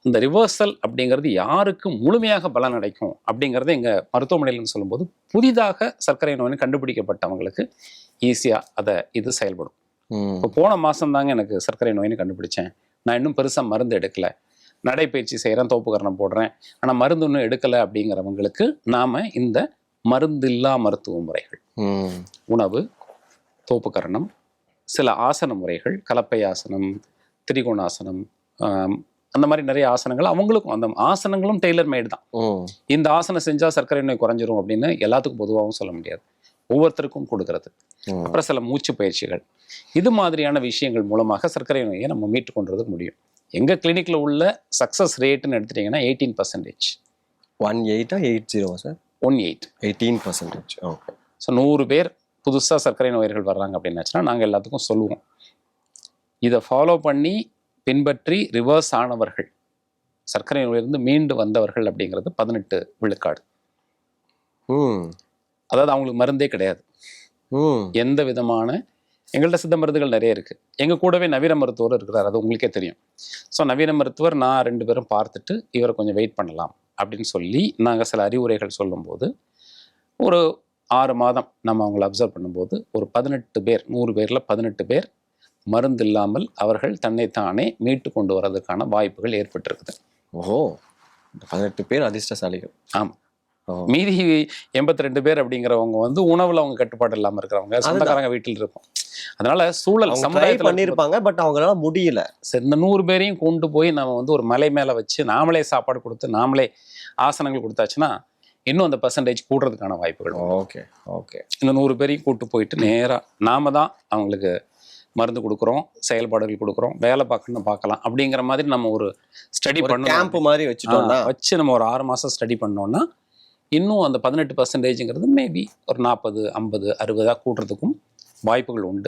இந்த ரிவர்சல் அப்படிங்கிறது யாருக்கு முழுமையாக பலன் அடைக்கும் அப்படிங்கிறத எங்கள் மருத்துவமனையில்னு சொல்லும்போது புதிதாக சர்க்கரை நோயின்னு கண்டுபிடிக்கப்பட்டவங்களுக்கு ஈஸியாக இது செயல்படும். இப்போ போன மாதம் தாங்க எனக்கு சர்க்கரை நோயின்னு கண்டுபிடிச்சேன், நான் இன்னும் பெருசாக மருந்து எடுக்கலை, நடைப்பயிற்சி செய்கிறேன், தோப்புக்கரணம் போடுறேன், ஆனால் மருந்து இன்னும் எடுக்கலை அப்படிங்கிறவங்களுக்கு நாம் இந்த மருந்தில்லா மருத்துவ முறைகள், உணவு, தோப்புக்கரணம், சில ஆசன முறைகள், கலப்பை ஆசனம், திரிகோணாசனம், அந்த மாதிரி நிறைய ஆசனங்கள், அவங்களுக்கும் அந்த ஆசனங்களும் டெய்லர் மேடு தான். இந்த ஆசனம் செஞ்சால் சர்க்கரை நோய் குறைஞ்சிரும் அப்படின்னு எல்லாத்துக்கும் பொதுவாகவும் சொல்ல முடியாது, ஒவ்வொருத்தருக்கும் கொடுக்கறது. அப்புறம் சில மூச்சு பயிற்சிகள், இது மாதிரியான விஷயங்கள் மூலமாக சர்க்கரை நோயை நம்ம மீட்டு கொண்டு வரதுக்கு முடியும். எங்கள் கிளினிக்கில் உள்ள சக்ஸஸ் ரேட்டுன்னு எடுத்துட்டிங்கன்னா 18%. 18 80 சார்? 18%. ஓகே. ஸோ 100 பேர் புதுசாக சர்க்கரை நோயர்கள் வர்றாங்க அப்படின்னாச்சுன்னா நாங்கள் எல்லாத்துக்கும் சொல்லுவோம், இதை ஃபாலோ பண்ணி பின்பற்றி ரிவர்ஸ் ஆனவர்கள், சர்க்கரை நோயிலிருந்து மீண்டு வந்தவர்கள் அப்படிங்கிறது 18 விழுக்காடு. அதாவது அவங்களுக்கு மருந்தே கிடையாது, எந்த விதமான. எங்கள்கிட்ட சித்த மருந்துகள் நிறைய இருக்குது, எங்கள் கூடவே நவீன மருத்துவர் இருக்கிறார், அது உங்களுக்கே தெரியும். ஸோ நவீன மருத்துவர் நான் 2 பேரும் பார்த்துட்டு இவரை கொஞ்சம் வெயிட் பண்ணலாம் அப்படின்னு சொல்லி நாங்கள் சில அறிவுரைகள் சொல்லும்போது ஒரு 6 மாதம் நம்ம அவங்கள அப்சர்வ் பண்ணும்போது ஒரு 18 பேர், 100 பேரில் 18 பேர் மருந்து இல்லாமல் அவர்கள் தன்னைத்தானே மீட்டு கொண்டு வர்றதுக்கான வாய்ப்புகள் ஏற்பட்டிருக்குது. ஓஹோ, 18 பேர் அதிர்ஷ்டசாலிகள். ஆமாம். மீதி 82 பேர் அப்படிங்கிறவங்க உணவுல அவங்க கட்டுப்பாடு இல்லாமல் இருக்கிறவங்க, சொந்தக்காரங்க வீட்டில் இருப்போம். அதனால சூழல் சமுதாயத்தில் பண்ணியிருப்பாங்க, பட் அவங்களால முடியல. இந்த 100 பேரையும் கொண்டு போய் நம்ம ஒரு மலை மேலே வச்சு நாமளே சாப்பாடு கொடுத்து நாமளே ஆசனங்கள் கொடுத்தாச்சுன்னா இன்னும் அந்த பர்சன்டேஜ் கூடுறதுக்கான வாய்ப்புகள். Okay okay. இந்த 100 பேரையும் கூட்டு போயிட்டு நேராக நாம தான் அவங்களுக்கு மருந்து கொடுக்குறோம், செயல்பாடுகள் கொடுக்குறோம், வேலை பார்க்கலாம் அப்படிங்கிற மாதிரி நம்ம ஒரு ஸ்டடி பண்ணோம், கேம்ப் மாதிரி வச்சு நம்ம ஒரு 6 மாதம் ஸ்டடி பண்ணோம்னா இன்னும் அந்த 18%ங்கிறது மேபி ஒரு 40, 50, 60 கூட்டுறதுக்கும் வாய்ப்புகள் உண்டு.